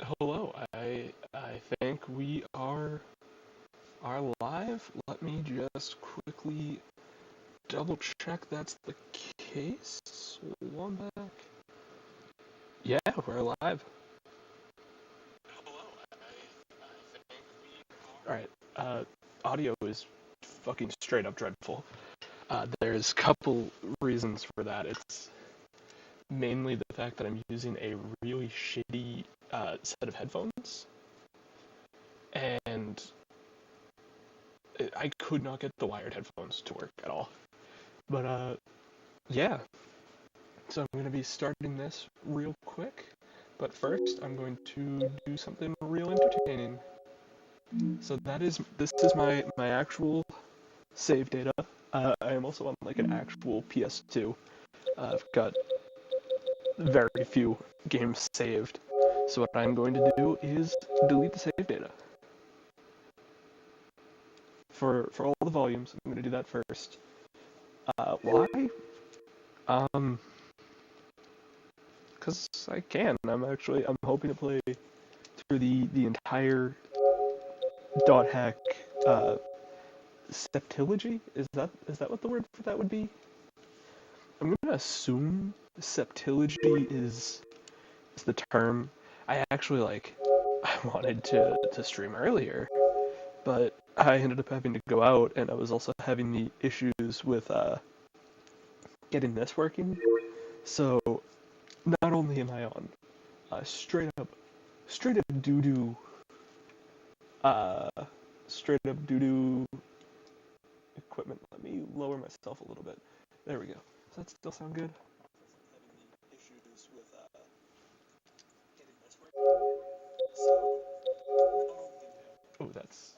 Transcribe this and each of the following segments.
Hello, I think we are live. Let me just quickly double check that's the case. One back. Yeah, we're live. Alright, audio is fucking straight up dreadful. There's a couple reasons for that. It's mainly the fact that I'm using a really shitty set of headphones, and I could not get the wired headphones to work at all. But yeah, so I'm going to be starting this real quick, but first I'm going to do something real entertaining. So this is my actual save data. I am also on like an actual PS2. I've got very few games saved. So what I'm going to do is delete the save data for all the volumes. I'm going to do that first. Why? Um, because I can. I'm hoping to play through the entire dot hack uh, septilogy. Is that what the word for that would be? I'm gonna assume septilogy is the term. I actually I wanted to stream earlier, but I ended up having to go out, and I was also having the issues with getting this working. So not only am I on straight up doo doo uh straight up doo doo equipment. Let me lower myself a little bit. There we go. Does that still sound good? Oh, that's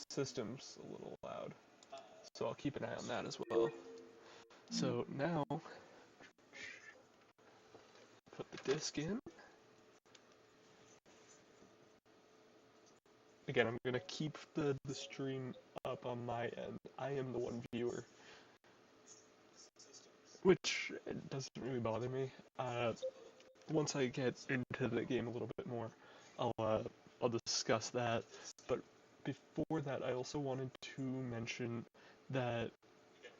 system's a little loud. So I'll keep an eye on that as well. So now, put the disc in. Again, I'm gonna keep the stream up on my end. I am the one viewer, which doesn't really bother me. Once I get into the game a little bit more, I'll discuss that. But before that, I also wanted to mention that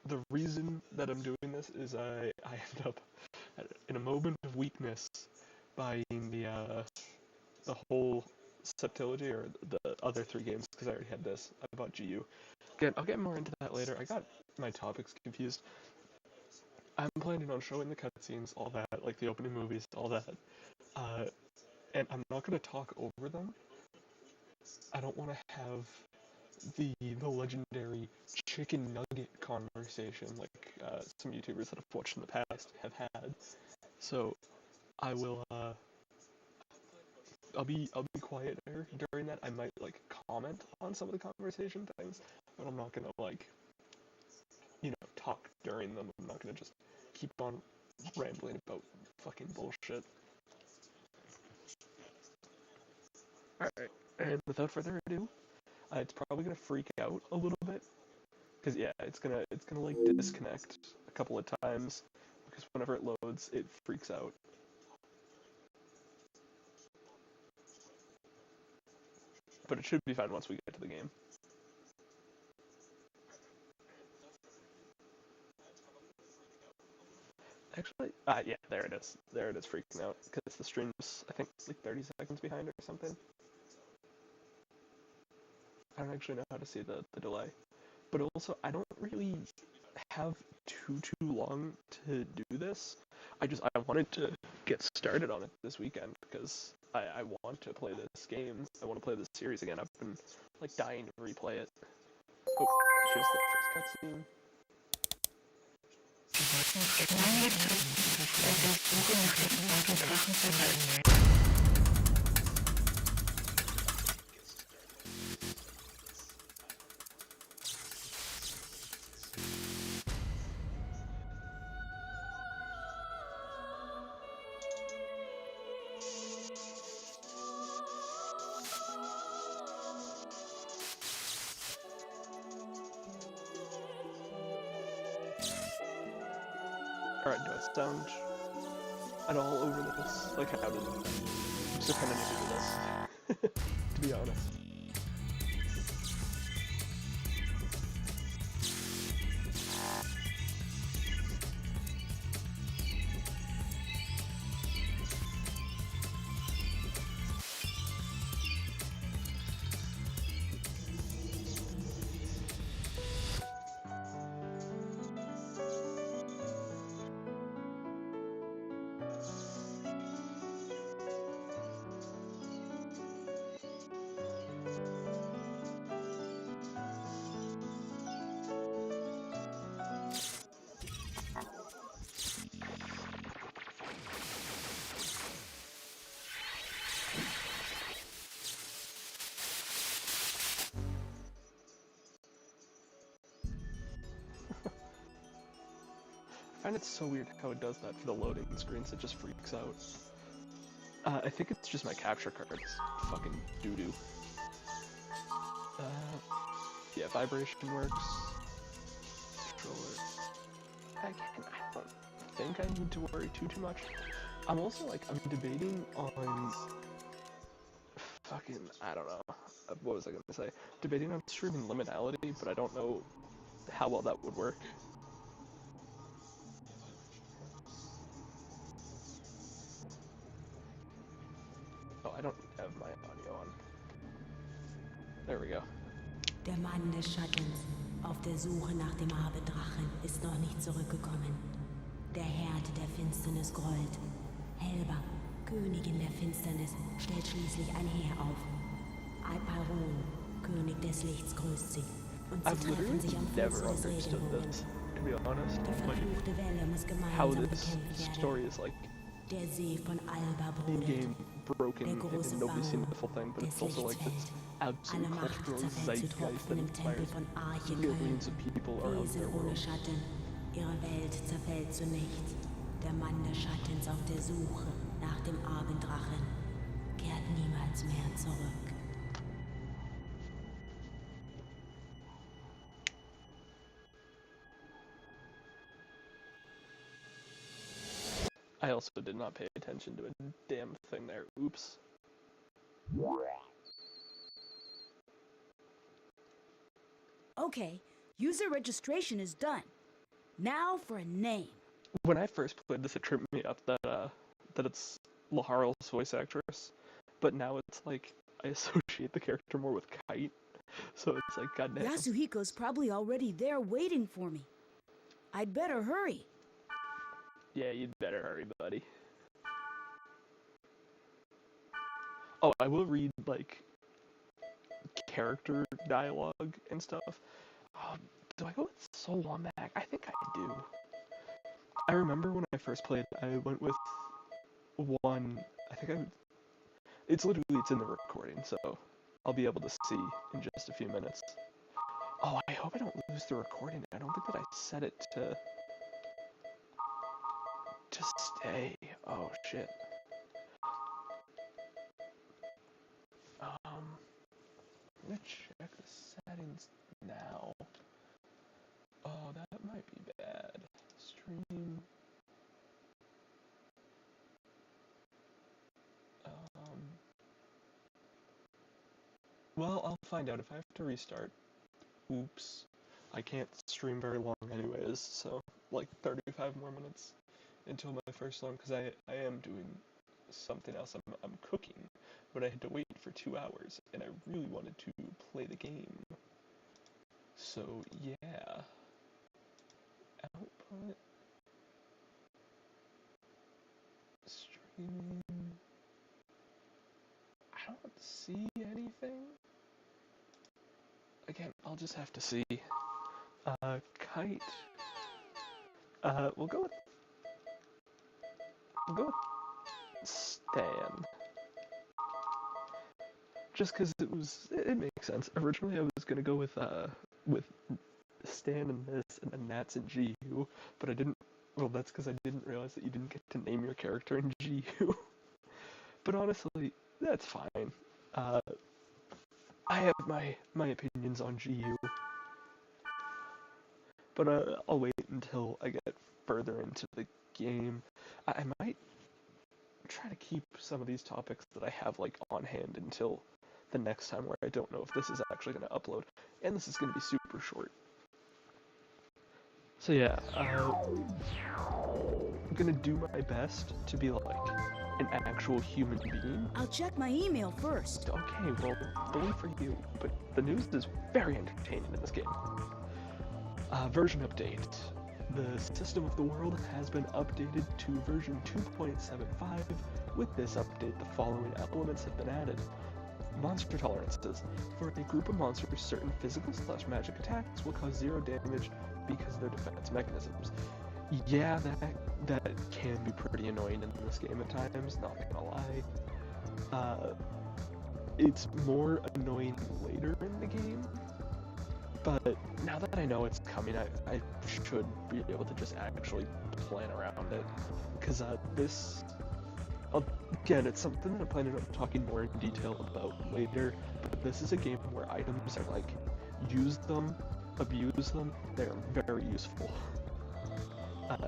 the reason that I'm doing this is I end up in a moment of weakness buying the whole septilogy or the other three games because I already had this. I bought GU. Again, I'll get more into that later. I got my topics confused. I'm planning on showing the cutscenes, all that, like the opening movies, all that. Uh, and I'm not gonna talk over them. I don't want to have the legendary chicken nugget conversation like some YouTubers that I've watched in the past have had. So I will I'll be quiet during that. I might like comment on some of the conversation things, but I'm not gonna talk during them. I'm not gonna just keep on rambling about fucking bullshit. Alright, and without further ado, it's probably gonna freak out a little bit. Cause yeah, it's gonna like disconnect a couple of times because whenever it loads, it freaks out. But it should be fine once we get to the game. Actually, yeah, there it is. There it is freaking out because the stream's I think like 30 seconds behind or something. I don't actually know how to see the delay. But also, I don't really have too long to do this. I wanted to get started on it this weekend because I want to play this game. I want to play this series again. I've been like dying to replay it. Oh, here's the first cutscene. All right, do I sound? at all over this. Like, how did I'm so kind of new to this, to be honest. I find it so weird how it does that for the loading screens. It just freaks out. I think it's just my capture card. It's fucking doo-doo. Yeah, vibration works. Controller. Again, I don't think I need to worry too much. I'm also, like, I'm debating on... Fucking, I don't know. What was I gonna say? Debating on streaming Liminality, but I don't know how well that would work. Oh, I don't have my audio on. There we go. Der Mann des Schattens, auf der Suche nach dem Abendrachen, ist noch nicht zurückgekommen. Der Herd der Finsternis grollt. Helba, Königin der Finsternis, stellt schließlich ein Heer auf. Alparon, König des Lichts, grüßt sie. Und sie treffen sich am Fuße des Regenbogens. To be honest, Die verfluchte Welle muss how gemeinsam this bekämpft werden. story is like Der See von Alba in brodelt. game broken Der and große nobody's seen Baum the full thing, but it's des also like Lichts this Alle absolute Macht cultural zerfällt zu zeitgeist Tropfen that im Tempel inspires von Arche millions of people around Wesen their ohne world. Schatten, ihre Welt zerfällt zu nichts. Der Mann des Schattens auf der Suche nach dem Abenddrachen kehrt niemals mehr zurück. I also did not pay attention to a damn thing there. Oops. Okay, user registration is done. Now for a name. When I first played this, it tripped me up that it's Laharl's voice actress, but now it's like I associate the character more with Kite, so it's like goddamn. Yasuhiko's probably already there waiting for me. I'd better hurry. Yeah, you'd better hurry, buddy. Oh, I will read like character dialogue and stuff. Do I go with Soul Wombat? I think I do. I remember when I first played, I went with one. It's in the recording, so I'll be able to see in just a few minutes. Oh, I hope I don't lose the recording. I don't think that I set it to stay. Oh shit. I'm gonna check the settings now. Oh, that might be bad. Stream. Well, I'll find out if I have to restart. Oops. I can't stream very long anyways, so like 35 more minutes until my first one, because I am doing something else. I'm cooking, but I had to wait for 2 hours, and I really wanted to play the game. So yeah. Output. Streaming. I don't see anything. Again, I'll just have to see. Kite. We'll go with Stan. Just because it makes sense. Originally, I was gonna go with Stan and this, and then Nats and GU, but I didn't. Well, that's because I didn't realize that you didn't get to name your character in GU. But honestly, that's fine. I have my opinions on GU, but I'll wait until I get further into the game. I might try to keep some of these topics that I have like on hand until the next time where I don't know if this is actually going to upload, and this is going to be super short. So yeah, I'm gonna do my best to be like an actual human being. I'll check my email first. Okay, well, bully for you, but the news is very entertaining in this game. Version update. The system of the world has been updated to version 2.75. With this update, the following elements have been added. Monster tolerances. For a group of monsters, certain physical/magic attacks will cause 0 damage because of their defense mechanisms. Yeah, that can be pretty annoying in this game at times, not gonna lie. It's more annoying later in the game, but now that I know it's coming, I should be able to just actually plan around it, because this, again, it's something that I'm planning on talking more in detail about later, but this is a game where items are like, use them, abuse them, they're very useful.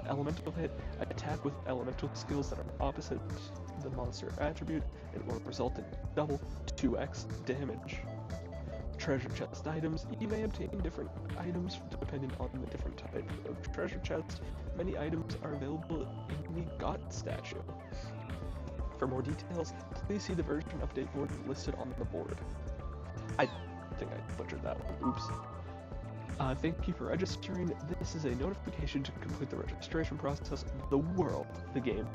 Elemental hit, attack with elemental skills that are opposite the monster attribute, and will result in double 2x damage. Treasure chest items, you may obtain different items depending on the different type of treasure chest. Many items are available in the God statue. For more details, please see the version update board listed on the board. I think I butchered that one, oops. Thank you for registering. This is a notification to complete the registration process. The world, the game,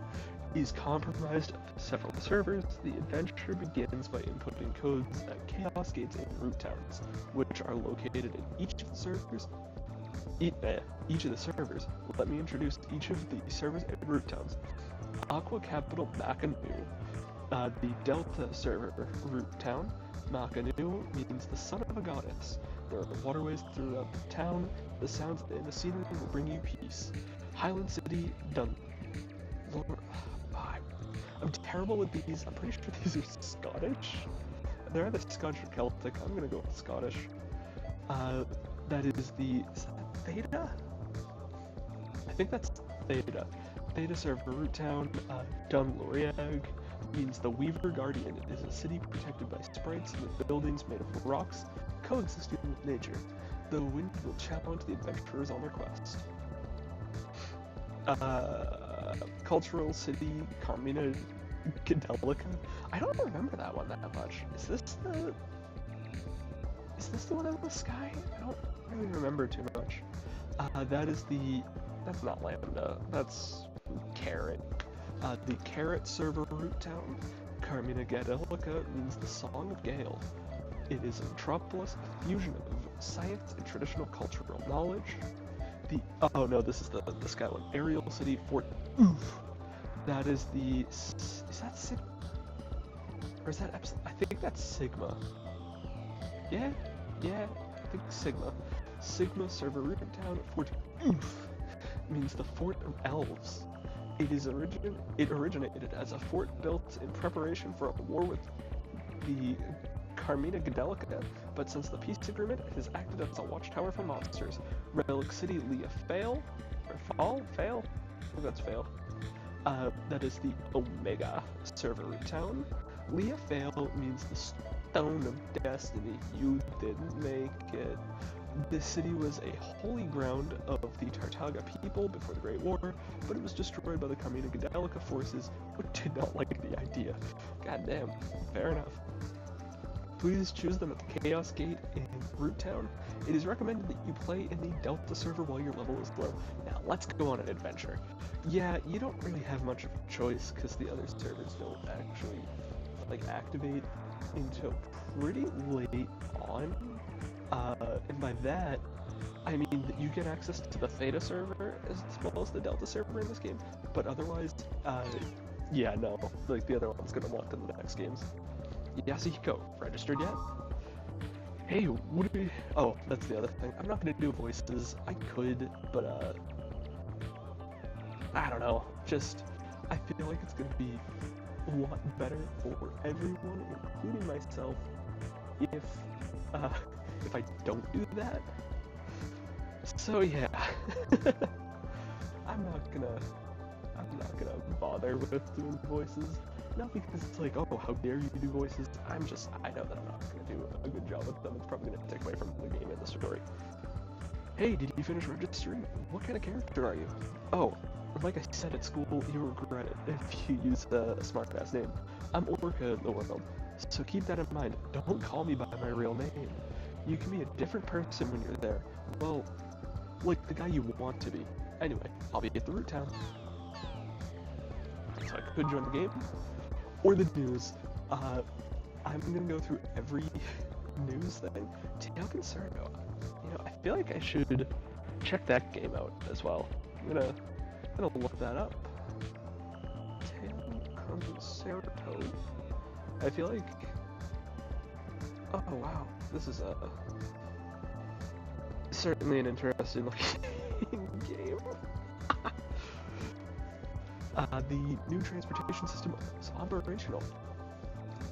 is comprised of several servers. The adventure begins by inputting codes at Chaos Gates and Root Towns, which are located in each of the servers. Each of the servers. Let me introduce each of the servers and Root Towns. Aqua Capital Makanu, the Delta server Root Town. Makanu means the son of a goddess. There are waterways throughout the town. The sounds in the scenery will bring you peace. Highland City, I'm terrible with these. I'm pretty sure these are Scottish. They're either Scottish or Celtic. I'm gonna go with Scottish. That is that Theta? I think that's Theta. Theta server Root Town. Dunloriag means the Weaver Guardian. It is a city protected by sprites with buildings made of rocks, coexisting with nature. The wind will challenge the adventurers on their quest. Cultural City, Carmina Gadelica. I don't remember that one that much. Is this the one in the sky? I don't really remember too much. That's not Lambda, that's Carrot. The Carrot server Root Town. Carmina Gadelica means the Song of Gale. It is a metropolis, a fusion of science and traditional cultural knowledge. Oh no, this is the sky one. Ariel City Fort Oof. That is is that Sigma? Or is that Epsilon? I think that's Sigma. Yeah, I think Sigma. Sigma server Root Town Fort Oof means the Fort of Elves. It originated as a fort built in preparation for a war with the Carmina Gadelica, but since the peace agreement, it has acted as a watchtower for monsters. Relic City Leah Fail? I think that's Fail. That is the Omega server Root Town. Leah Fail means the Stone of Destiny. You didn't make it. This city was a holy ground of the Tartaga people before the Great War, but it was destroyed by the Carmina Gadelica forces, who did not like the idea. Goddamn, fair enough. Please choose them at the Chaos Gate in Root Town. It is recommended that you play in the Delta server while your level is low. Now let's go on an adventure. Yeah, you don't really have much of a choice because the other servers don't actually activate until pretty late on. And by that, I mean that you get access to the Theta server as well as the Delta server in this game, but otherwise, yeah, no, the other one's gonna walk to the next games. Yasuhiko, registered yet? Hey, oh, that's the other thing. I'm not gonna do voices. I could, but, I don't know. I feel like it's gonna be a lot better for everyone, including myself, if I don't do that. So yeah, I'm not gonna I'm not gonna bother with doing voices. Not because it's like, oh, how dare you do voices. I know that I'm not gonna do a good job with them. It's probably gonna take away from the game and the story. Hey, did you finish registering? What kind of character are you? Oh, like I said at school, you'll regret it if you use a smart-ass name. I'm Orca in the world, so keep that in mind. Don't call me by my real name. You can be a different person when you're there. Well, like the guy you want to be. Anyway, I'll be at the root town. So I could join the game, or the news. I'm gonna go through every news thing. Tale Concerto. You know, I feel like I should check that game out as well. I'm gonna look that up. Tale Concerto. I feel like. Oh wow, this is certainly an interesting looking game. The new transportation system is operational.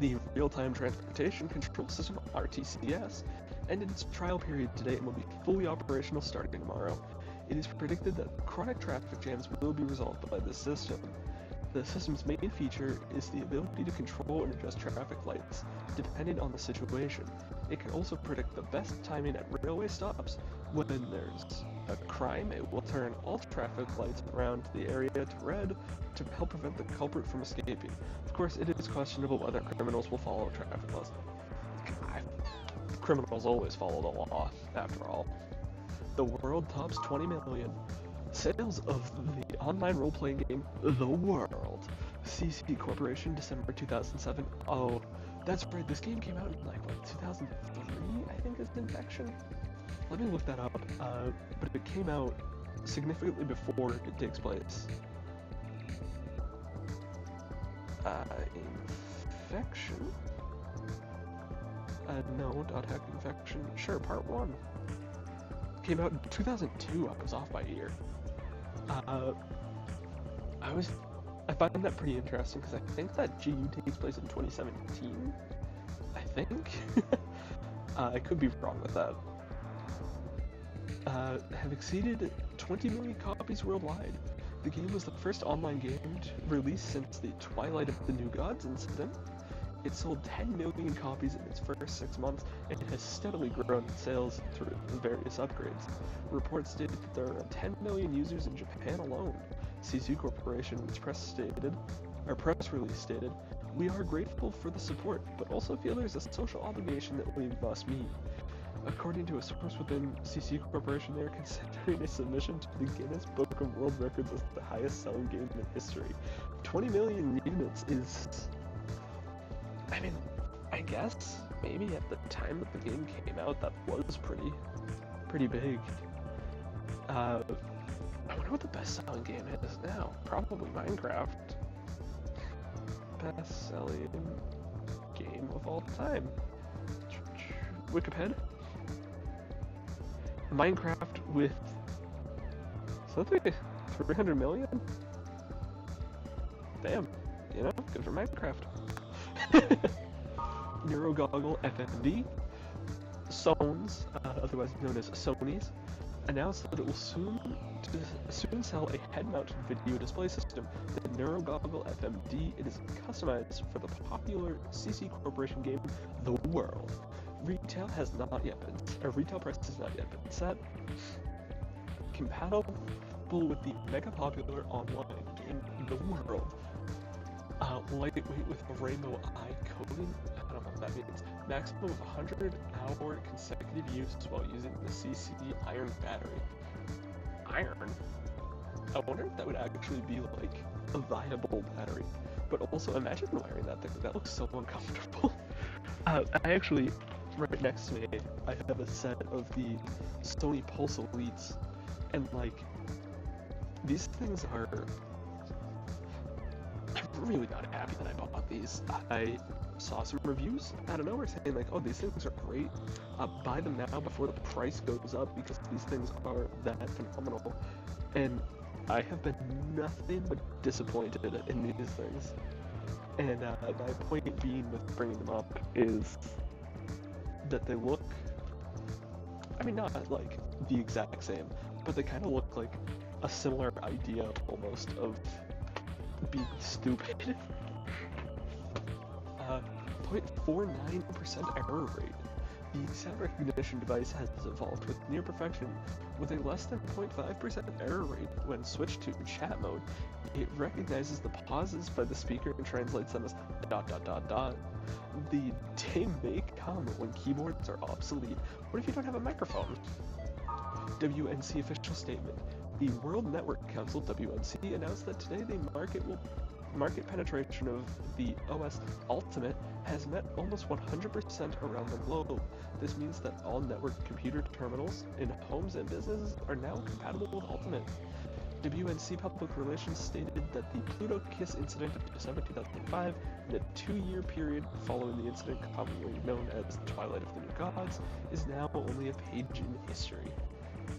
The Real-Time Transportation Control System, RTCS, ended its trial period today and will be fully operational starting tomorrow. It is predicted that chronic traffic jams will be resolved by this system. The system's main feature is the ability to control and adjust traffic lights, depending on the situation. It can also predict the best timing at railway stops. When there's a crime, it will turn all traffic lights around the area to red to help prevent the culprit from escaping. Of course, it is questionable whether criminals will follow traffic laws. Criminals always follow the law, after all. The world tops 20 million. Sales of the online role-playing game, The World. CC Corporation, December 2007. Oh, that's right, this game came out in, like, what, 2003, I think is Infection? Let me look that up, but it came out significantly before it takes place. Infection? No, .hack Infection. Sure, part 1. Came out in 2002, I was off by a year. I find that pretty interesting because I think that GU takes place in 2017. I think. I could be wrong with that. Have exceeded 20 million copies worldwide. The game was the first online game released since the Twilight of the New Gods incident. It sold 10 million copies in its first 6 months and has steadily grown in sales through various upgrades. Reports stated that there are 10 million users in Japan alone. CC Corporation, its press release stated, "We are grateful for the support, but also feel there's a social obligation that we must meet." According to a source within CC Corporation, they are considering a submission to the Guinness Book of World Records as the highest selling game in history. 20 million units is... I mean, I guess maybe at the time that the game came out, that was pretty big. I wonder what the best-selling game is now. Probably Minecraft. Best-selling game of all time. Wikipedia. Minecraft with something 300 million. Damn, you know, good for Minecraft. NeuroGoggle FMD, Sones, otherwise known as Sony's, announced that it will soon sell a head-mounted video display system. The NeuroGoggle FMD, it is customized for the popular CC Corporation game, The World. Retail price has not yet been set. Compatible with the mega popular online game, The World. Lightweight with a rainbow eye coating. I don't know what that means. Maximum of 100-hour consecutive use while using the CC iron battery. Iron? I wonder if that would actually be like a viable battery. But also imagine wearing that thing. That looks so uncomfortable. I actually, right next to me, I have a set of the Sony Pulse Elites, and like, these things are... I'm really not happy that I bought these. I saw some reviews out of nowhere saying like, oh, these things are great. Buy them now before the price goes up because these things are that phenomenal. And I have been nothing but disappointed in these things. And my point being with bringing them up is that they look, I mean, not like the exact same, but they kind of look like a similar idea almost of be stupid. 0.49% error rate. The sound recognition device has evolved with near perfection. With a less than 0.5% error rate when switched to chat mode, it recognizes the pauses by the speaker and translates them as ... The day may come when keyboards are obsolete. What if you don't have a microphone? WNC official statement. The World Network Council, WNC, announced that today the market penetration of the OS Ultimate has met almost 100% around the globe. This means that all network computer terminals in homes and businesses are now compatible with Ultimate. WNC Public Relations stated that the Pluto Kiss incident of December 2005, in a 2-year period following the incident commonly known as the Twilight of the New Gods, is now only a page in history.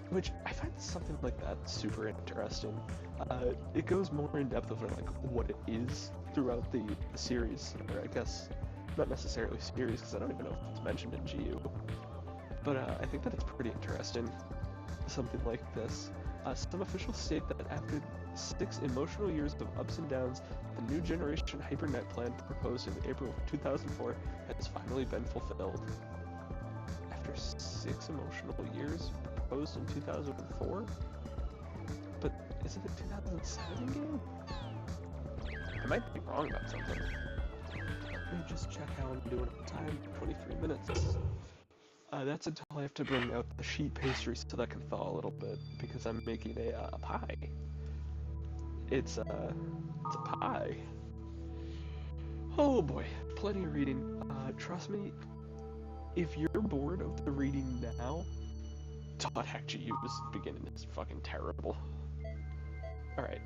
Which, I find something like that super interesting. It goes more in depth over like what it is throughout the series, or I guess not necessarily series, because I don't even know if it's mentioned in GU. But I think that it's pretty interesting, something like this. Some officials state that after 6 emotional years of ups and downs, the new generation HyperNet plan proposed in April of 2004 has finally been fulfilled. After 6 emotional years proposed in 2004? But isn't it 2007 game? I might be wrong about something. Let me just check how I'm doing at the time. 23 minutes. That's until I have to bring out the sheet pastry so that can thaw a little bit, because I'm making a pie. It's a pie. Oh boy, plenty of reading. Trust me, if you're bored of the reading now, .hack GU's beginning is fucking terrible. Alright,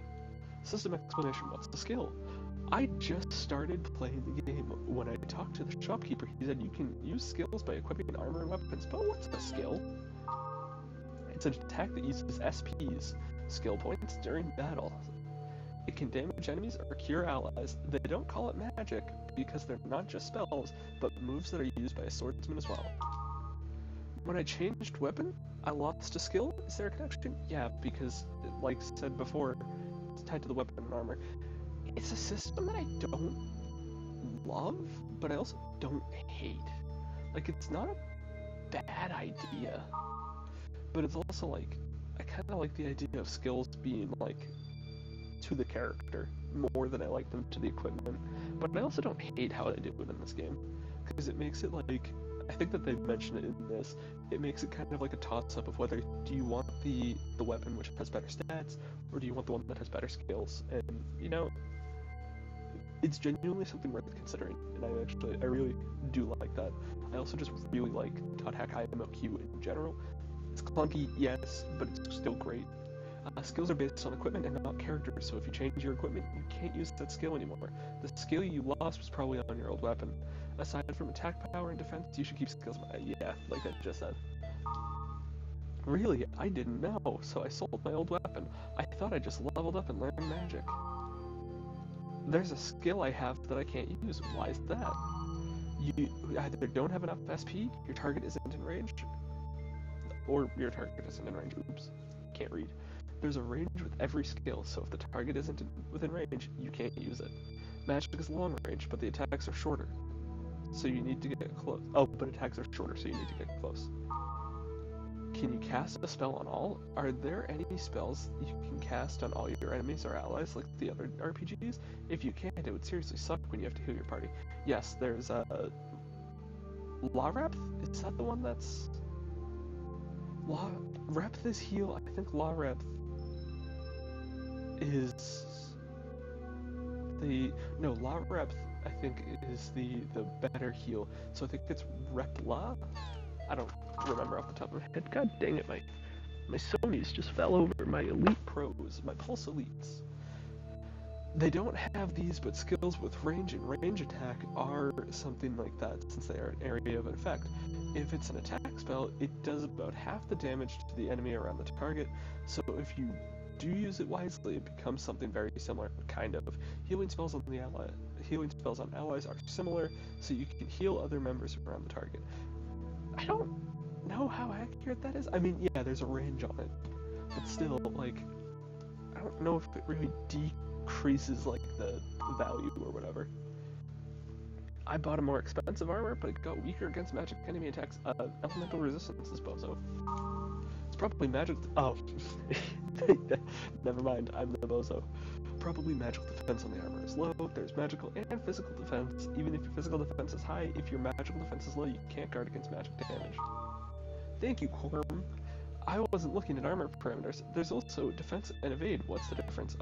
system explanation, what's the skill? I just started playing the game when I talked to the shopkeeper. He said you can use skills by equipping armor and weapons, but what's a skill? It's an attack that uses SPs, skill points, during battle. It can damage enemies or cure allies. They don't call it magic because they're not just spells, but moves that are used by a swordsman as well. When I changed weapon, I lost a skill. Is there a connection? Yeah, because, like said before, it's tied to the weapon and armor. It's a system that I don't love, but I also don't hate. Like, it's not a bad idea, but it's also like, I kind of like the idea of skills being like to the character more than I like them to the equipment. But I also don't hate how they do it in this game, because it makes it like, I think that they've mentioned it in this, it makes it kind of like a toss-up of whether do you want the weapon which has better stats, or do you want the one that has better skills. And, you know, it's genuinely something worth considering, and I really do like that. I also just really like .hack IMOQ in general. It's clunky, yes, but it's still great. Skills are based on equipment and not characters, so if you change your equipment, you can't use that skill anymore. The skill you lost was probably on your old weapon. Aside from attack power and defense, you should keep skills. Yeah, like I just said. Really, I didn't know, so I sold my old weapon. I thought I just leveled up and learned magic. There's a skill I have that I can't use. Why is that? You either don't have enough SP, your target isn't in range, or your target isn't in range. Oops, can't read. There's a range with every skill, so if the target isn't within range, you can't use it. Magic is long range, but the attacks are shorter, so you need to get close. Oh, but attacks are shorter, so you need to get close. Can you cast a spell on all? Are there any spells you can cast on all your enemies or allies like the other RPGs? If you can't, it would seriously suck when you have to heal your party. Yes, there's Larepth? Is that the one that's... Repth is heal. I think Larepth is the... No, Larepth I think is the better heal. So I think it's Repla? I don't remember off the top of my head. God dang it, my Sonys just fell over. My Elite Pros, my Pulse Elites. They don't have these, but skills with range and range attack are something like that, since they are an area of effect. If it's an attack spell, it does about half the damage to the enemy around the target, so if you do use it wisely, it becomes something very similar, kind of. Healing spells on allies are similar, so you can heal other members around the target. I don't know how accurate that is. I mean, yeah, there's a range on it, but still, like, I don't know if it really increases like the value or whatever. I bought a more expensive armor, but it got weaker against magic enemy attacks. Elemental resistance is bozo. It's probably magic. Oh, never mind. I'm the bozo. Probably magical defense on the armor is low. There's magical and physical defense. Even if your physical defense is high, if your magical defense is low, you can't guard against magic damage. Thank you, Corm. I wasn't looking at armor parameters. There's also defense and evade. What's the difference?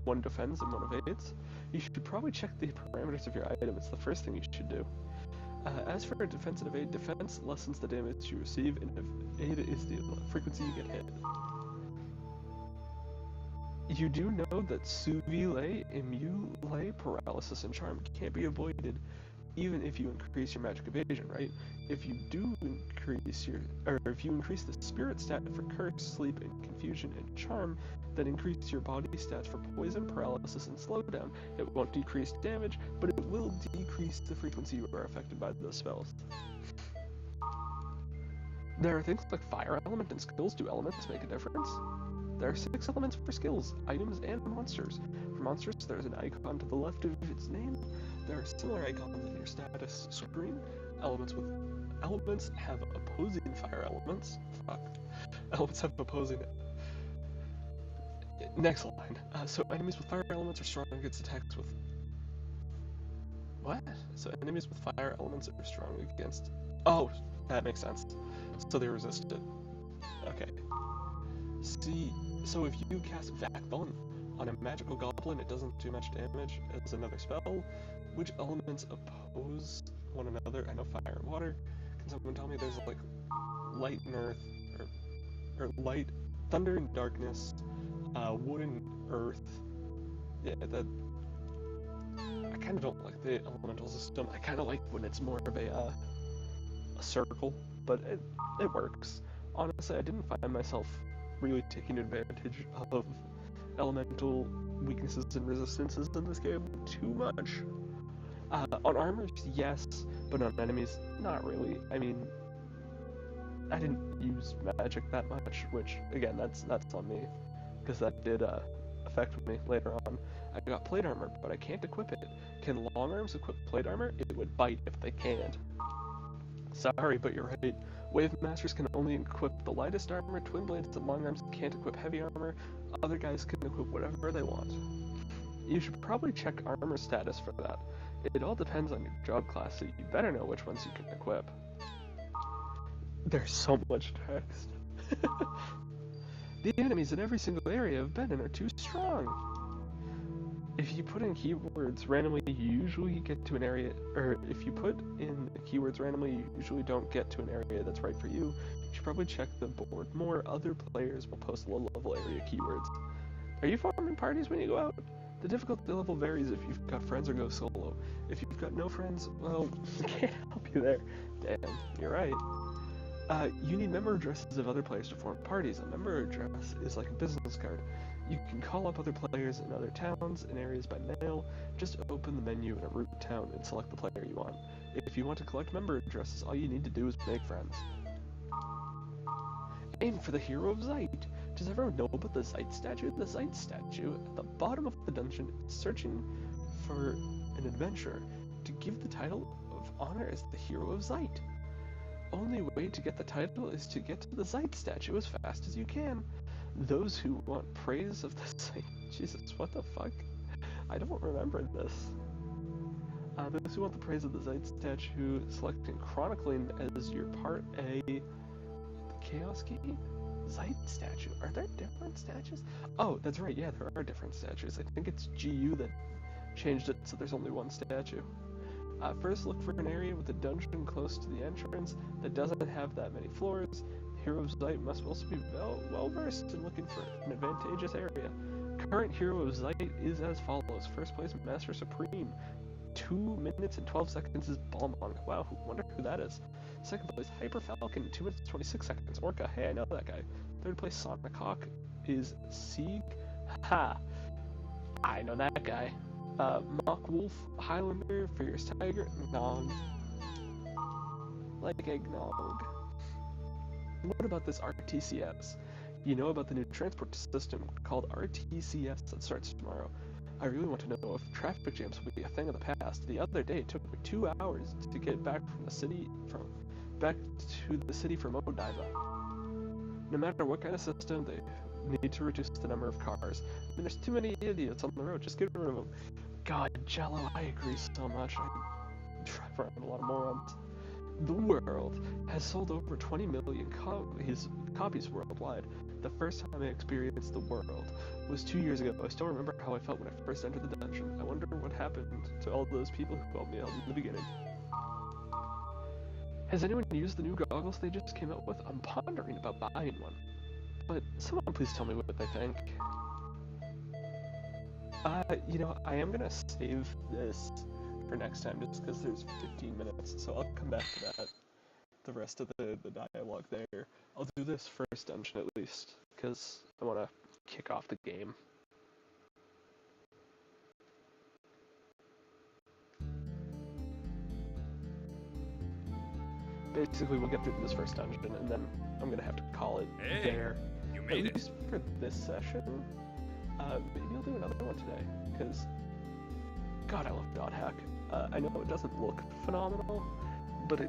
One defends and one evades. You should probably check the parameters of your item. It's the first thing you should do. As for defense and evade, defense lessens the damage you receive, and evade is the frequency you get hit. You do know that Suvile, Immune, Paralysis, and Charm can't be avoided even if you increase your magic evasion, right? If you increase the spirit stat for Curse, Sleep, and Confusion, and Charm, then increase your body stats for Poison, Paralysis, and Slowdown. It won't decrease damage, but it will decrease the frequency you are affected by those spells. There are things like Fire Element and skills. Do elements make a difference? There are 6 elements for skills, items, and monsters. For monsters, there's an icon to the left of its name. There are similar icons in your status screen. Elements have opposing fire elements. Fuck. Elements have opposing. Next line. So enemies with fire elements are strong against attacks with. What? So enemies with fire elements are strong against. Oh, that makes sense. So they resist it. Okay. See, so if you cast Backbone on a magical goblin, it doesn't do much damage as another spell. Which elements oppose one another? I know fire and water. Can someone tell me there's like light and earth, or light, thunder and darkness, wood and earth. Yeah, that. I kind of don't like the elemental system. I kind of like when it's more of a circle, but it works. Honestly, I didn't find myself really taking advantage of elemental weaknesses and resistances in this game too much. On armors, yes, but on enemies, not really. I mean, I didn't use magic that much, which, again, that's on me, because that did affect me later on. I got plate armor, but I can't equip it. Can long arms equip plate armor? It would bite if they can't. Sorry, but you're right. Wave Masters can only equip the lightest armor, Twin Blades and Long Arms can't equip heavy armor, other guys can equip whatever they want. You should probably check armor status for that. It all depends on your job class, so you better know which ones you can equip. There's so much text. The enemies in every single area of Benin are too strong. If you put in keywords randomly, you usually get to an area, or if you put in keywords randomly, you usually don't get to an area that's right for you. You should probably check the board more. Other players will post low-level area keywords. Are you forming parties when you go out? The difficulty level varies if you've got friends or go solo. If you've got no friends, well, I can't help you there. Damn, you're right. You need member addresses of other players to form parties. A member address is like a business card. You can call up other players in other towns and areas by mail. Just open the menu in a root town and select the player you want. If you want to collect member addresses, all you need to do is make friends. Aim for the Hero of Zeit. Does everyone know about the Zeit statue? The Zeit statue at the bottom of the dungeon is searching for an adventurer to give the title of honor as the Hero of Zeit. Only way to get the title is to get to the Zeit statue as fast as you can. Those who want praise of the Zeit... Jesus, what the fuck? I don't remember this. Those who want the praise of the Zeit statue, selecting Chronicling as your part A... The Chaos Key? Zeit statue. Are there different statues? Oh, that's right, yeah, there are different statues. I think it's GU that changed it so there's only one statue. First, look for an area with a dungeon close to the entrance that doesn't have that many floors. Hero of Zeit must also be well-versed in looking for an advantageous area. Current Hero of Zeit is as follows. First place, Master Supreme. 2 minutes and 12 seconds is Balmong. Wow, wonder who that is. Second place, Hyper Falcon. 2 minutes and 26 seconds. Orca, hey, I know that guy. Third place, Sonic Hawk is Sieg. Ha! I know that guy. Mock Wolf, Highlander, Fierce Tiger, Nog. Like eggnog. What about this RTCS? You know about the new transport system called RTCS that starts tomorrow. I really want to know if traffic jams will be a thing of the past. The other day, it took me 2 hours to get back to the city from Odaiba. No matter what kind of system, they need to reduce the number of cars. I mean, there's too many idiots on the road. Just get rid of them. God, Jello, I agree so much. I drive around a lot of morons. The world has sold over 20 million copies worldwide. The first time I experienced the world was 2 years ago. I still remember how I felt when I first entered the dungeon. I wonder what happened to all those people who helped me out in the beginning. Has anyone used the new goggles they just came out with? I'm pondering about buying one. But someone please tell me what they think. You know, I am gonna save this for next time just because there's 15 minutes, so I'll come back to that. The rest of the dialogue there. I'll do this first dungeon at least, because I want to kick off the game. Basically, we'll get through this first dungeon, and then I'm gonna have to call it there. You made at least for this session. Maybe I'll do another one today, because God, I love Dot Hack. I know it doesn't look phenomenal, but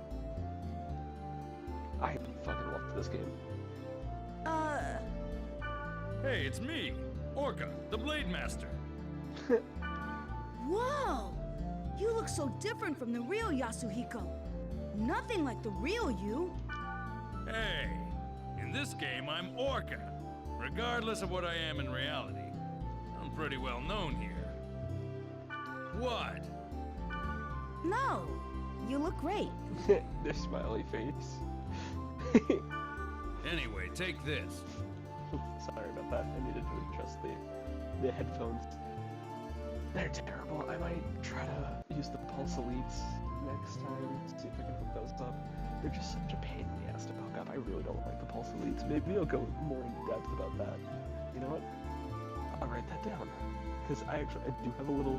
I fucking love this game. Hey, it's me, Orca, the Blade Master. Whoa! You look so different from the real Yasuhiko. Nothing like the real you. Hey, in this game I'm Orca. Regardless of what I am in reality, I'm pretty well known here. What? No, you look great. Their smiley face. Anyway, take this. Sorry about that. I needed to adjust the headphones. They're terrible. I might try to use the Pulse Elites next time, see if I can hook those up. They're just such a pain in the ass to hook up. I really don't like the Pulse Elites. Maybe I'll go more in depth about that. You know what? I'll write that down. Because I do have a little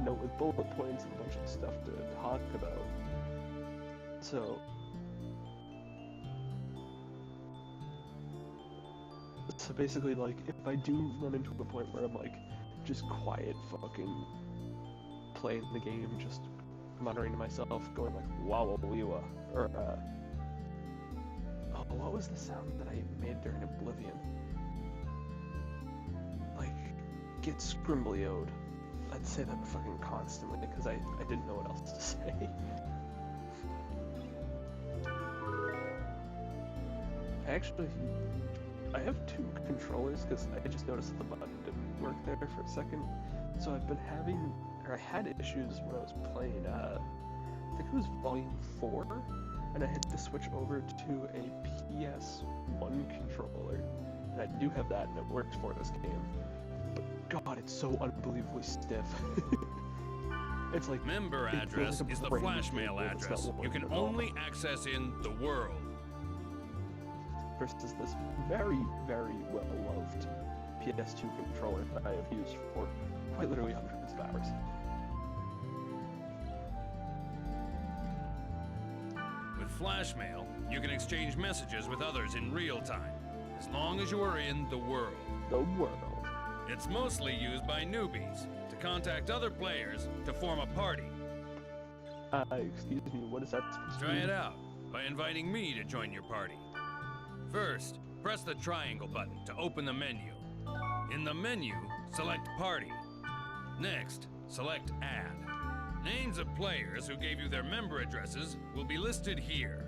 note with bullet points and a bunch of stuff to talk about. So basically, like, if I do run into a point where I'm like just quiet fucking playing the game, just muttering to myself, going like wow weewa, or oh, what was the sound that I made during Oblivion? Like, get scrimblioed. I'd say that fucking constantly because I didn't know what else to say. I have two controllers because I just noticed that the button didn't work there for a second. So I've been I had issues when I was playing, I think it was Volume 4, and I had to switch over to a PS1 controller. And I do have that and it works for this game. But God, it's so unbelievably stiff. It's like... Member address is the flash mail address you can only access in the world. Versus this very, very well-loved PS2 controller that I have used for quite literally hundreds of hours. With flash mail, you can exchange messages with others in real time, as long as you are in the world. The world. It's mostly used by newbies to contact other players to form a party. Excuse me, what is that supposed to Try mean? it out by inviting me to join your party. First, press the triangle button to open the menu. In the menu, select Party. Next, select Add. Names of players who gave you their member addresses will be listed here.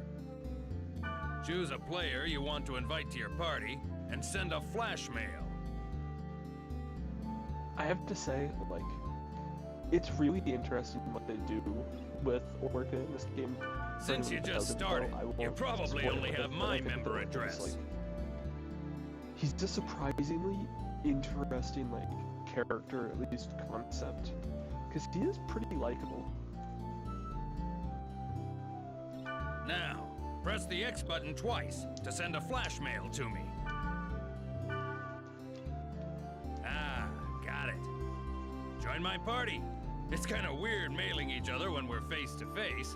Choose a player you want to invite to your party and send a flash mail. I have to say, like, it's really interesting what they do with Orca in this game. Since you just started, you probably only have my member address. Like, he's a surprisingly interesting, like, character, at least concept, because he is pretty likable. Now, press the X button twice to send a flash mail to me. Ah, got it. Join my party. It's kind of weird mailing each other when we're face to face.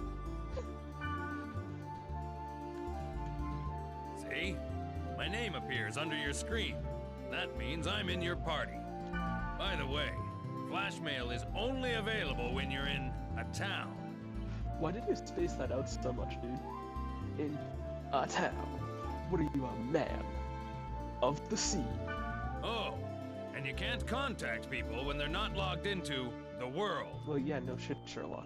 See? My name appears under your screen. That means I'm in your party. By the way, Flash mail is only available when you're in a town. Why did you space that out so much, dude? In a town. What are you, a man of the sea? Oh, and you can't contact people when they're not logged into the world. Well, yeah, no shit, Sherlock.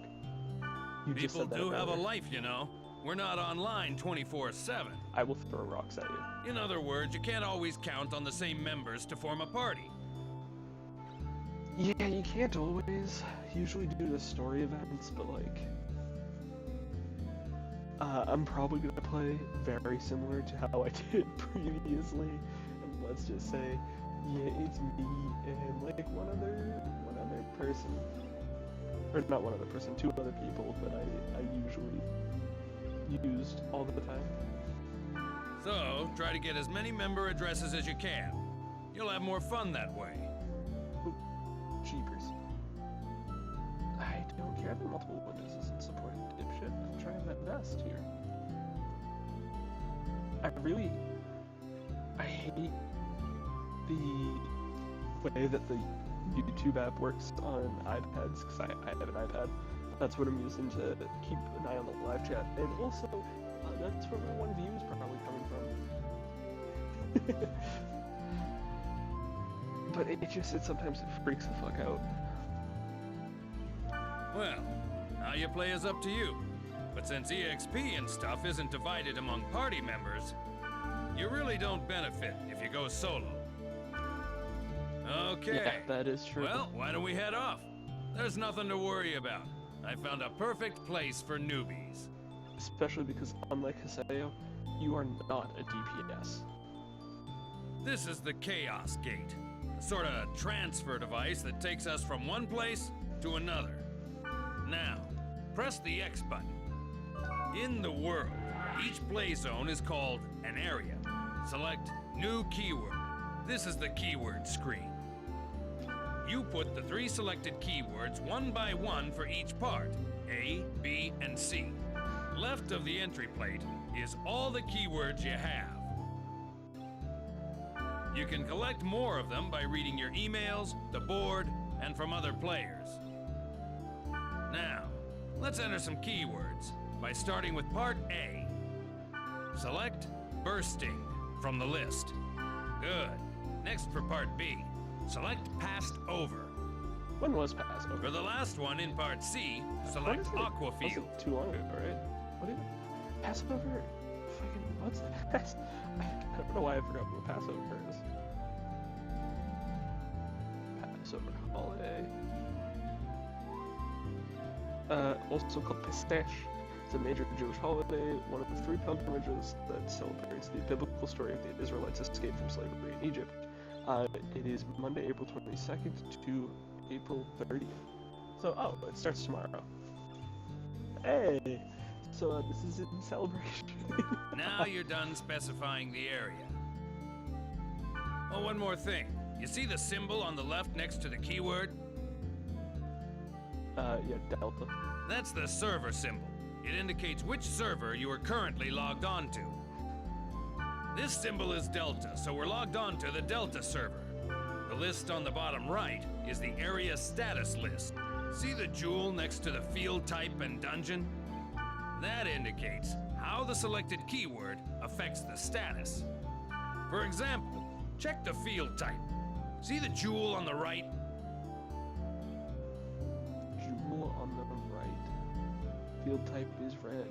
You just People said that do have a earlier. life, you know. We're not online 24/7. I will throw rocks at you. In other words, you can't always count on the same members to form a party. Yeah, you can't always. Usually due to story events, but like... I'm probably gonna play very similar to how I did previously. And let's just say, yeah, it's me and like one other person. Or not one other person, two other people that I usually used all the time. So, try to get as many member addresses as you can. You'll have more fun that way. Jeepers. I don't care that multiple windows isn't supported, dipshit. I'm trying my best here. I hate the way that the YouTube app works on iPads, because I have an iPad. That's what I'm using to keep an eye on the live chat. And also, that's where my one view is probably coming from. But it sometimes it freaks the fuck out. Well, how you play is up to you. But since EXP and stuff isn't divided among party members, you really don't benefit if you go solo. Okay. Yeah, that is true. Well, why don't we head off? There's nothing to worry about. I found a perfect place for newbies. Especially because, unlike Hiseo, you are not a DPS. This is the Chaos Gate, a sort of transfer device that takes us from one place to another. Now, press the X button. In the world, each play zone is called an area. Select New Keyword. This is the keyword screen. You put the 3 selected keywords one by one for each part, A, B, and C. Left of the entry plate is all the keywords you have. You can collect more of them by reading your emails, the board, and from other players. Now, let's enter some keywords by starting with part A. Select bursting from the list. Good. Next for part B, select passed over. When was Passover? For the last one in part C, select Aquafield. Wasn't too long ago, right? What even? Passover? Fucking, what's that? I don't know why I forgot what Passover is. Passover holiday. Also called Pesach. It's a major Jewish holiday, one of the 3 pilgrimages that celebrates the biblical story of the Israelites' escape from slavery in Egypt. It is Monday, April 22nd to April 30th. So, it starts tomorrow. Hey! So, this is in celebration. Now you're done specifying the area. Oh, one more thing. You see the symbol on the left next to the keyword? Yeah, Delta. That's the server symbol. It indicates which server you are currently logged on to. This symbol is Delta, so we're logged on to the Delta server. The list on the bottom right is the area status list. See the jewel next to the field type and dungeon? That indicates how the selected keyword affects the status. For example, check the field type. See the jewel on the right? Jewel on the right. Field type is red.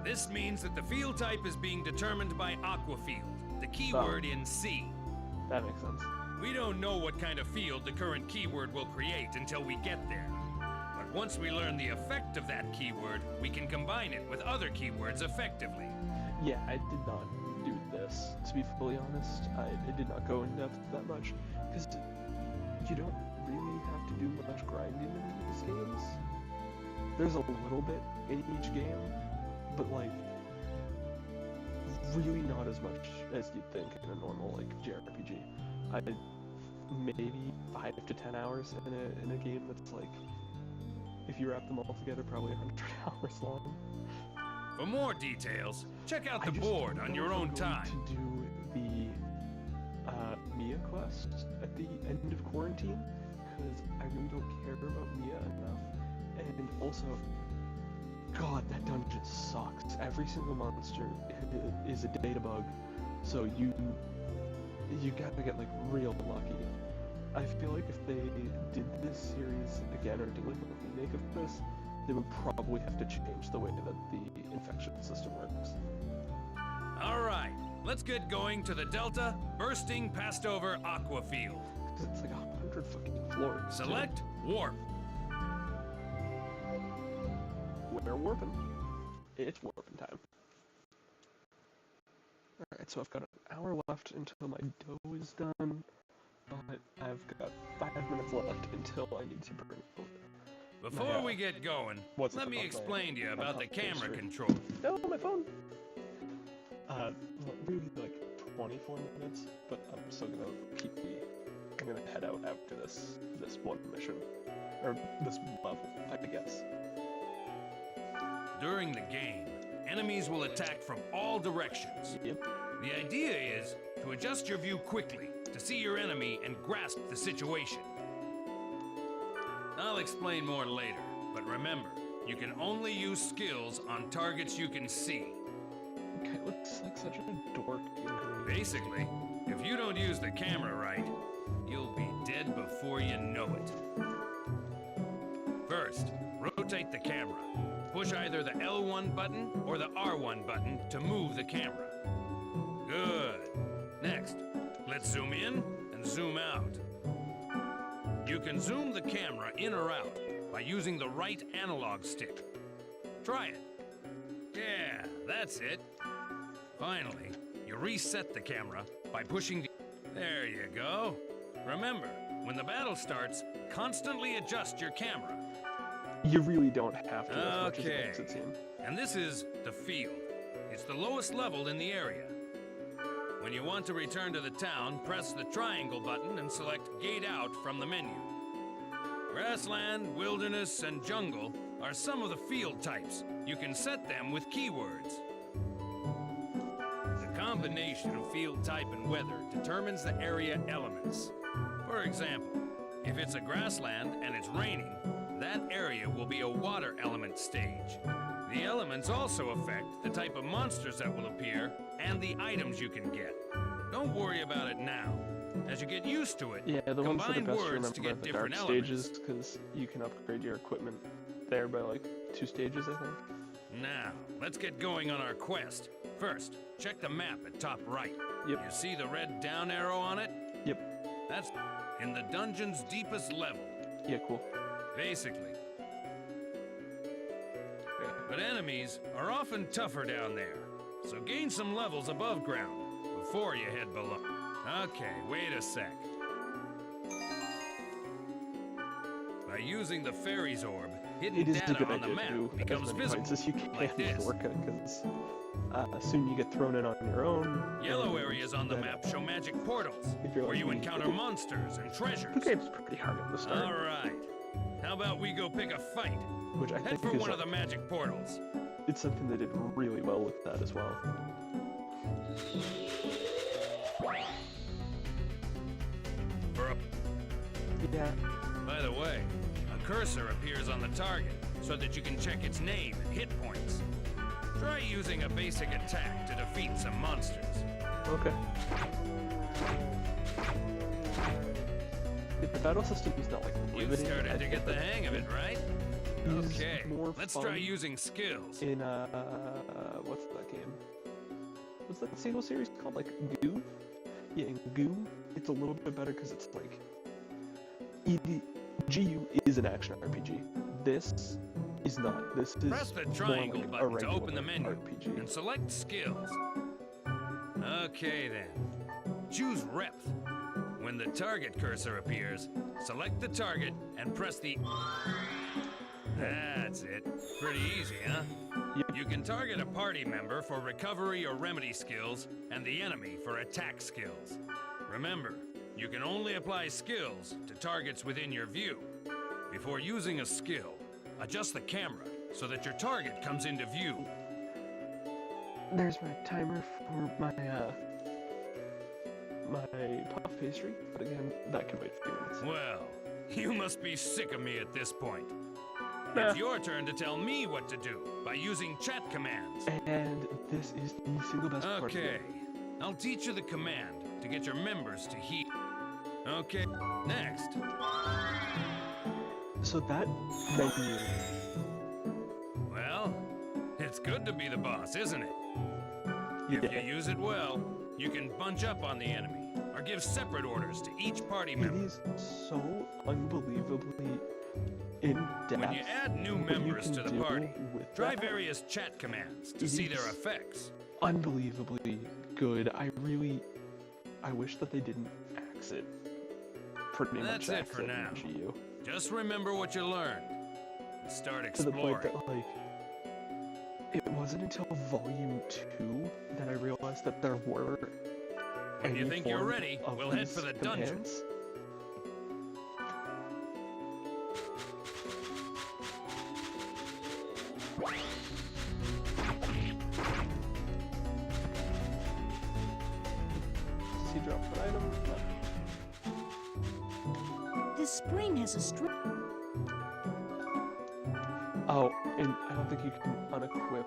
This means that the field type is being determined by Aquafield, the keyword in C. That makes sense. We don't know what kind of field the current keyword will create until we get there. But once we learn the effect of that keyword, we can combine it with other keywords effectively. Yeah, I did not do this, to be fully honest. I did not go in depth that much, because you don't really have to do much grinding in these games. There's a little bit in each game, but like, really not as much as you'd think in a normal like JRPG. I did maybe 5 to 10 hours in a game that's like, if you wrap them all together, probably 100 hours long. For more details, check out the I just board don't on know your if I'm own going time. to do the Mia quest at the end of quarantine, because I really don't care about Mia enough. And also, God, that dungeon sucks. Every single monster is a data bug, so you gotta get like real lucky. I feel like if they did this series again or did like a remake of this, they would probably have to change the way that the infection system works. All right, let's get going to the Delta Bursting Pastover Aqua Field. 'Cause it's like 100 fucking floors. too. Select Warp. We're warping. It's warping time. Alright, so I've got an hour left until my dough is done, but I've got 5 minutes left until I need to bring over. Before we get going, What's let up me about my- explain to you my about the top camera pastry? control. No, my phone! Well, maybe like 24 minutes, but I'm still gonna I'm gonna head out after this one mission. Or this level, I guess. During the game, enemies will attack from all directions. Yep. The idea is to adjust your view quickly to see your enemy and grasp the situation. I'll explain more later, but remember, you can only use skills on targets you can see. Okay, looks like such a dork. Basically, if you don't use the camera right, you'll be dead before you know it. First, rotate the camera. Push either the L1 button or the R1 button to move the camera. Good. Next, let's zoom in and zoom out. You can zoom the camera in or out by using the right analog stick. Try it. Yeah, that's it. Finally, you reset the camera by pushing the... There you go. Remember, when the battle starts, constantly adjust your camera. You really don't have to as much as it Okay. makes it seem. And this is the field. It's the lowest level in the area. When you want to return to the town, press the triangle button and select Gate Out from the menu. Grassland, wilderness, and jungle are some of the field types. You can set them with keywords. The combination of field type and weather determines the area elements. For example, if it's a grassland and it's raining, that area will be a water element stage. The elements also affect the type of monsters that will appear and the items you can get. Don't worry about it now. As you get used to it, Yeah, the ones that are combine best to words remember to are get the dark different stages, elements. because you can upgrade your equipment there by like 2 stages, I think. Now, let's get going on our quest. First, check the map at top right. Yep. You see the red down arrow on it? Yep. That's in the dungeon's deepest level, Yeah, cool. basically. Okay. But enemies are often tougher down there, so gain some levels above ground before you head below. Okay, wait a sec. By using the fairy's orb, hidden It is a data good on the idea map to do as becomes many visible, fights as you can like this. before, because soon you get thrown in on your own. Yellow and areas on the then map show magic portals, if you're where like you me, encounter monsters and treasures. The game's pretty hard at the start, All right. How about we go pick a fight? which I Head think for is one of the magic portals. it's something they did really well with that as well. For a... Yeah. By the way, a cursor appears on the target so that you can check its name and hit points. Try using a basic attack to defeat some monsters. Okay. If the battle system is not like You've riveting, started I to get think the that hang of it, right? is Okay, more let's fun try using skills. in what's that game? What's that single series called? Like Goo? Yeah, in Goo, it's a little bit better because it's like GU is an action RPG. This is not. This is Press the more triangle like a button to open the regular menu RPG. and select skills. Okay then. Choose Repth. When the target cursor appears, select the target and press the... That's it. Pretty easy, huh? Yep. You can target a party member for recovery or remedy skills, and the enemy for attack skills. Remember, you can only apply skills to targets within your view. Before using a skill, adjust the camera so that your target comes into view. There's my timer for my my puff pastry, but again, that can wait a few minutes. Well, You must be sick of me at this point. Nah. It's your turn to tell me what to do by using chat commands. And this is the single best part of the Okay. game. I'll teach you the command to get your members to heal. Okay. Next. So that menu, Well, it's good to be the boss, isn't it? If you use it well, you can bunch up on the enemy or give separate orders to each party it member. is so unbelievably in-depth. When you add new what you members can to the do party, with try that. various chat commands to It see their is- effects. Unbelievably good. I wish that they didn't axe it. Pretty That's much it axe for now. in GU. Just remember what you learned and start To the point exploring. that, like, it wasn't until Volume 2 that I realized that there were When you any think you're form ready, of we'll head these for the dungeon. commands. Does he drop an item? No. This spring has a string. Oh, and I don't think you can unequip.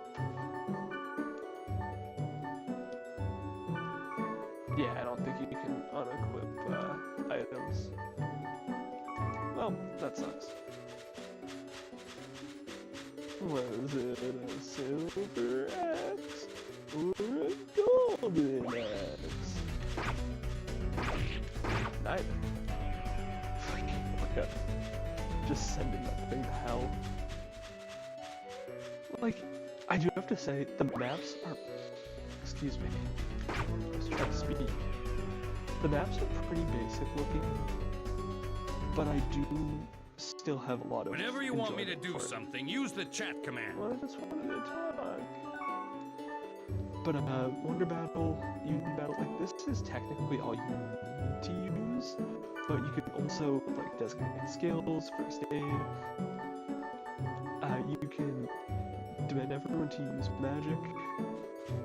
Yeah, I don't think you can unequip items. Well, that sucks. Was it a silver axe or a golden axe? Neither. Okay. Just sending that thing to hell. Like, I do have to say, the maps are... Excuse me. Let's try to speak. The maps are pretty basic looking, but I do still have a lot of Whenever you want me to enjoyment do for it. something, use the chat command. Well, I just wanted to talk. But Wonder Battle, Union Battle, like this is technically all you need to use, but you can also like designate skills, first aid. You can demand everyone to use magic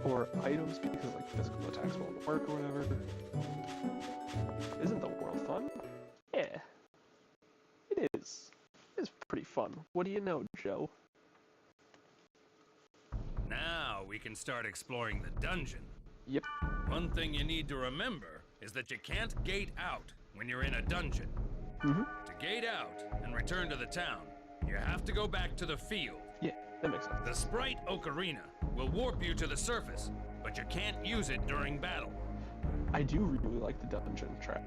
or items because like physical attacks won't work or whatever. Isn't the world fun? Yeah, it is. It's pretty fun. What do you know, Joe? Now we can start exploring the dungeon. Yep. One thing you need to remember is that you can't gate out when you're in a dungeon. Mm-hmm. To gate out and return to the town, you have to go back to the field. Yeah, that makes sense. The sprite Ocarina will warp you to the surface, but you can't use it during battle. I do really like the dungeon track.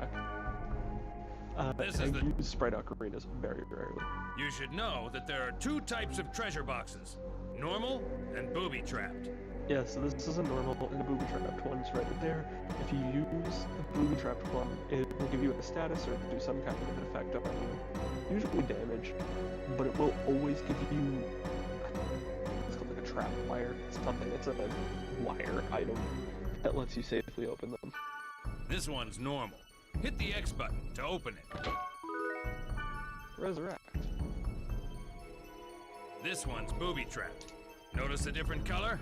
This I is the- use Sprite Ocarinas very rarely. You should know that there are two types of treasure boxes, normal and booby-trapped. Yeah, so this is a normal and a booby-trapped one. It's right there. If you use the booby-trapped one, it will give you a status or do some kind of an effect on you. Usually damage, but it will always give you... It's called like a trap wire. It's something. It's a wire item that lets you safely open them. This one's normal. Hit the X button to open it. Resurrect. This one's booby-trapped. Notice a different color?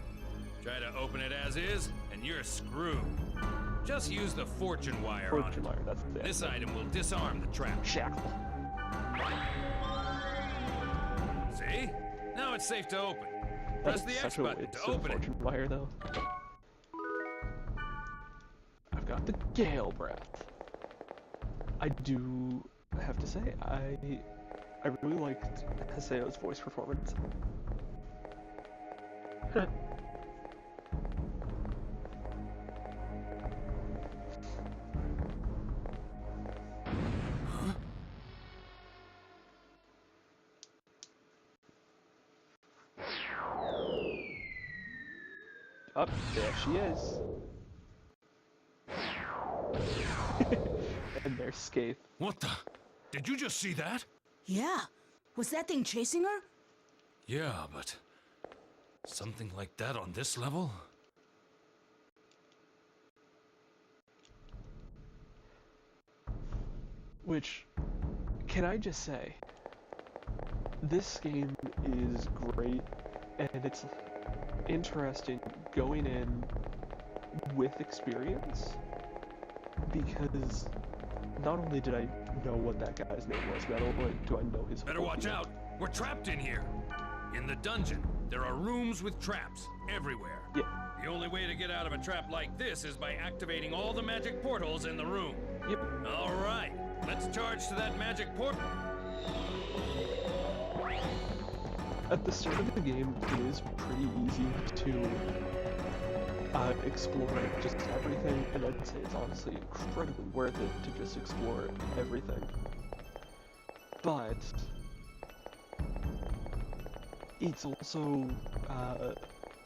Try to open it as is, and you're screwed. Just use the fortune wire on Fortune it. wire, that's it. This item will disarm the trap. Shackle. See? Now it's safe to open. Press the X Such a button waste to of open it. fortune wire, though. I've got the Gale Breath. I do have to say, I really liked Haseo's voice performance. Up there she is. And there's Skaith. What the? Did you just see that? Yeah. Was that thing chasing her? Yeah, but... something like that on this level? Which, can I just say, this game is great, and it's interesting going in with experience, because not only did I know what that guy's name was. Not only do I know his Better whole watch name. out. We're trapped in here. In the dungeon, there are rooms with traps everywhere. Yeah. The only way to get out of a trap like this is by activating all the magic portals in the room. Yep. All right, let's charge to that magic portal. At the start of the game, it is pretty easy to explore just everything, and I'd say it's honestly incredibly worth it to just explore everything. But it's also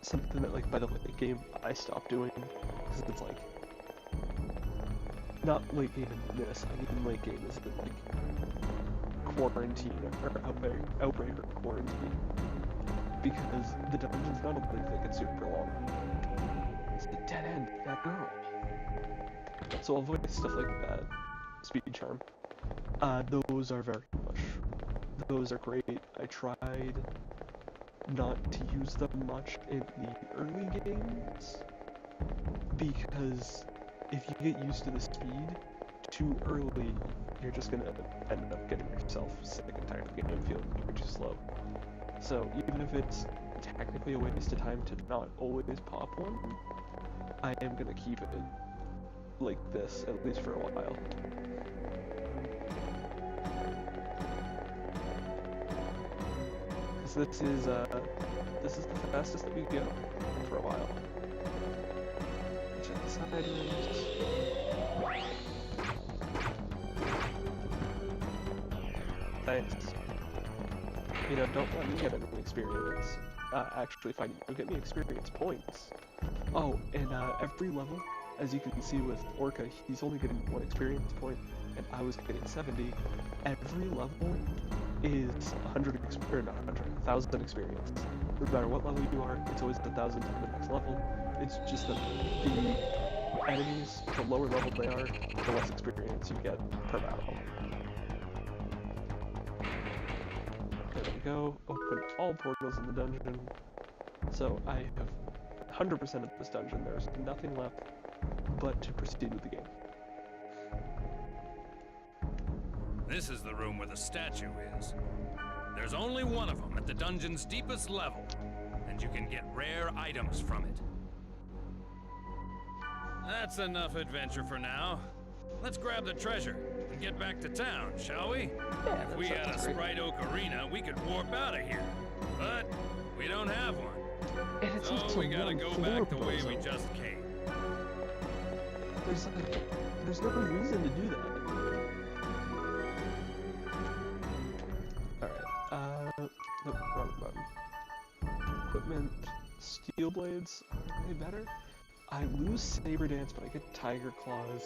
something that, like, by the late game, I stopped doing, because it's like, not late game in this, I mean late game is in, like, quarantine, or outbreak or quarantine, because the dungeons not only think it's super long, it's the dead end, that girl. So I'll avoid stuff like that. Speed charm. Those are very much, those are great. I tried not to use them much in the early games, because if you get used to the speed too early, you're just gonna end up getting yourself sick and tired of the game and feeling you're too slow. So even if it's technically a waste of time to not always pop one, I am gonna keep it like this, at least for a while. Because this is the fastest that we go for a while. Check the side rooms. Thanks. You know, don't let me get any experience. Actually finding you'll get me experience points. Oh, and every level, as you can see with Orca, he's only getting 1 experience point, and I was getting 70. Every level is 1,000 experience. No matter what level you are, it's always 1,000 to the next level. It's just that the enemies, the lower level they are, the less experience you get per battle. There we go. Open all portals in the dungeon. So I have 100% of this dungeon. There's nothing left but to proceed with the game. This is the room where the statue is. There's only one of them at the dungeon's deepest level, and you can get rare items from it. That's enough adventure for now. Let's grab the treasure and get back to town, shall we? Yeah, If we had a sounds great. Sprite Oak Arena, we could warp out of here. But we don't have one. And it's So also we gotta one go floor, back the way we Bozo. just came. There's no reason to do that. Alright, nope, wrong button. Equipment, steel blades, are they better? I lose Saber Dance, but I get Tiger Claws.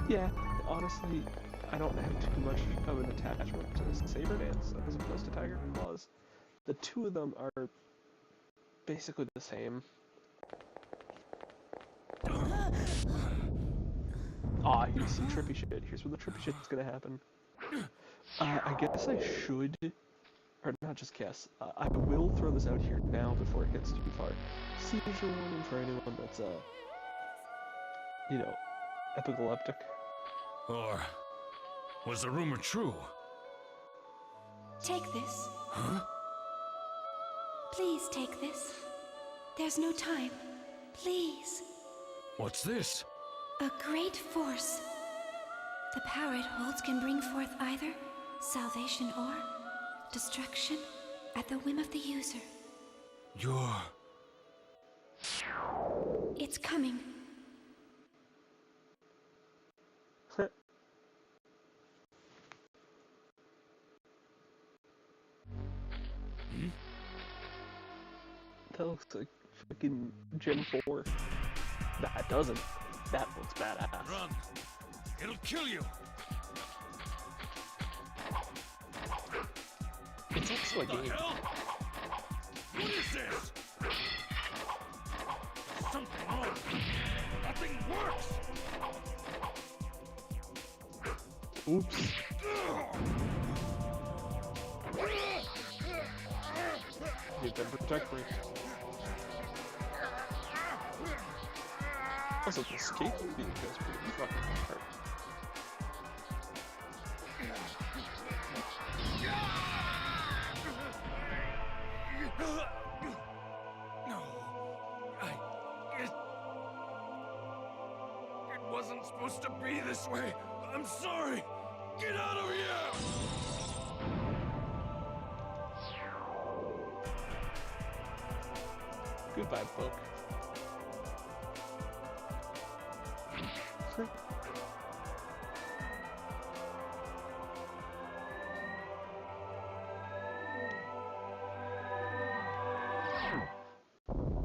Yeah, honestly, I don't have too much of an attachment to Saber Dance as opposed to Tiger Claws. The two of them are basically the same. Ah, here's some trippy shit. Here's where the trippy shit's gonna happen. I guess I should, or not just guess, I will throw this out here now before it gets too far. Seizure warning for anyone that's, you know, epileptic. Or was the rumor true? Take this. Huh? Please take this. There's no time. Please. What's this? A great force. The power it holds can bring forth either salvation or destruction at the whim of the user. You're... It's coming. That looks like fucking Gen 4. That doesn't. That looks badass. Run! It'll kill you! It's also a What the game. hell? What is this? Something wrong. Nothing works! Oops. Need them protect me. Also, the skating being goes pretty fucking hard. No, it wasn't supposed to be this way. I'm sorry. Get out of here! Goodbye, book.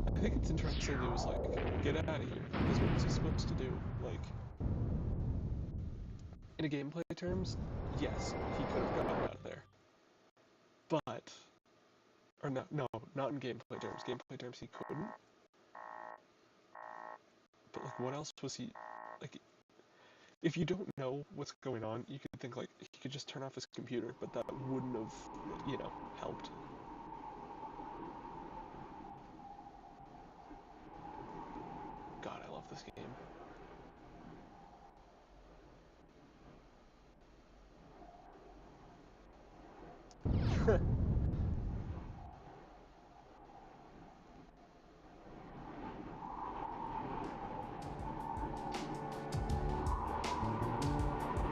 I think it's interesting it was like, get out of here, because what was he supposed to do? Like, in a gameplay terms, yes, he could have gotten out of there. But, or no, not in gameplay terms. Gameplay terms, he couldn't. But like, what else was he, like, if you don't know what's going on, you could think like, he could just turn off his computer, but that wouldn't have, you know, helped. God, I love this game.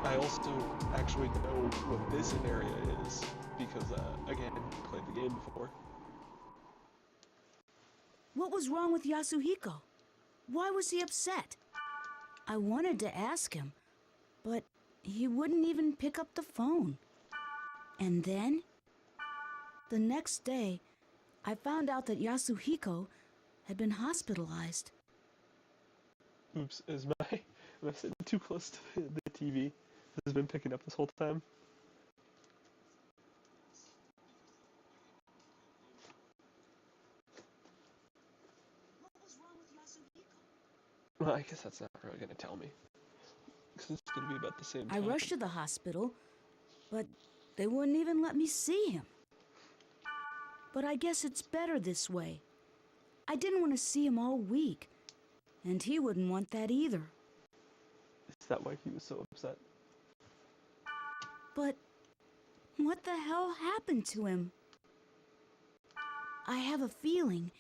I also actually know what this area is because, again, played the game before. What was wrong with Yasuhiko? Why was he upset? I wanted to ask him, but he wouldn't even pick up the phone. And then, the next day, I found out that Yasuhiko had been hospitalized. Oops, am I sitting too close to the TV? Has been picking up this whole time. What was wrong with Yasuhiko? Well, I guess that's not really gonna tell me. Because it's gonna be about the same I time. rushed to the hospital, but they wouldn't even let me see him. But I guess it's better this way. I didn't want to see him all week, and he wouldn't want that either. Is that why he was so upset? But what the hell happened to him? I have a feeling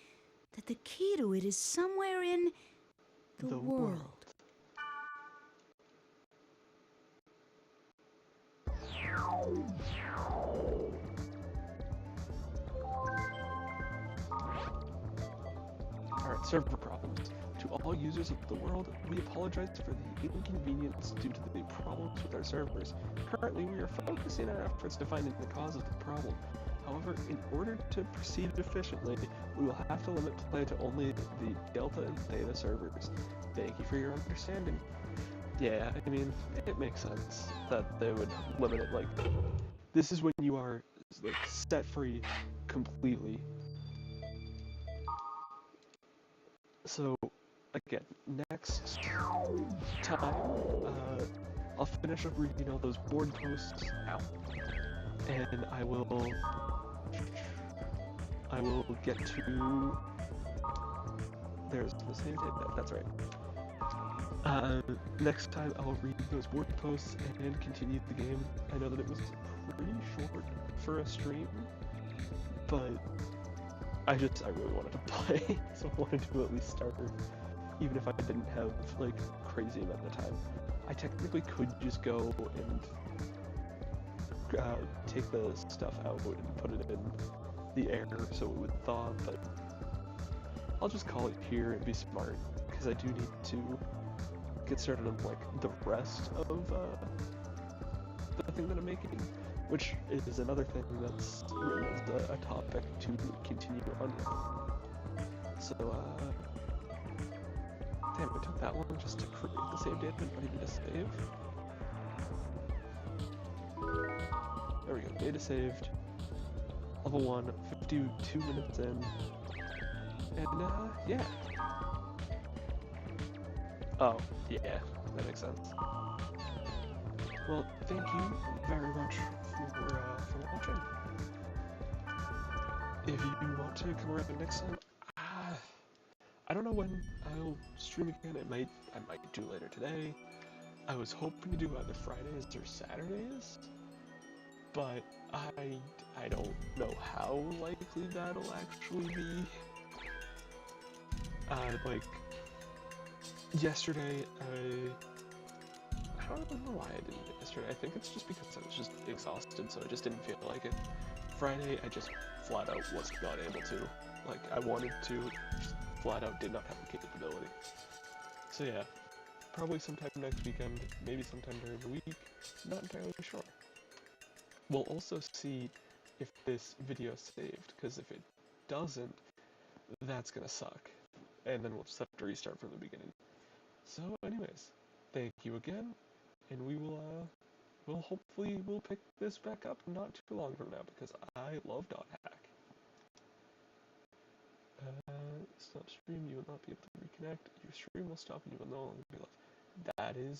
that the key to it is somewhere in the world. Alright, server problems. To all users of the world, we apologize for the inconvenience due to the problems with our servers. Currently, we are focusing our efforts to find the cause of the problem. However, in order to proceed efficiently, we will have to limit play to only the Delta and Theta servers. Thank you for your understanding. Yeah, I mean, it makes sense that they would limit it. Like, this is when you are like set free completely. So, again, next time, I'll finish up reading all those board posts out, and I will get to. There's the same day. That's right. Next time I'll read those board posts and continue the game. I know that it was pretty short for a stream, but I really wanted to play, so I wanted to at least start, even if I didn't have, like, crazy amount of time. I technically could just go and take the stuff out and put it in the air so it would thaw, but I'll just call it here and be smart, because I do need to get started on, like, the rest of the thing that I'm making, which is another thing that's written as a topic to continue on with. So, damn, it took that long just to create the save data and not even to save. There we go, data saved. Level 1, 52 minutes in. And, yeah. Oh, yeah, that makes sense. Well, thank you very much for watching. If you want to come around next time, I don't know when I'll stream again. I might do later today. I was hoping to do either Fridays or Saturdays, but I don't know how likely that'll actually be. Like, yesterday, I don't even know why I didn't yesterday. I think it's just because I was just exhausted, so I just didn't feel like it. Friday, I just flat out was not able to. Like, I wanted to, just flat out did not have the capability. So yeah, probably sometime next weekend, maybe sometime during the week, not entirely sure. We'll also see if this video is saved, because if it doesn't, that's gonna suck. And then we'll just have to restart from the beginning. So anyways, thank you again, and we'll hopefully pick this back up not too long from now, because I love .hack. Stop stream, you will not be able to reconnect. Your stream will stop and you will no longer be live. That is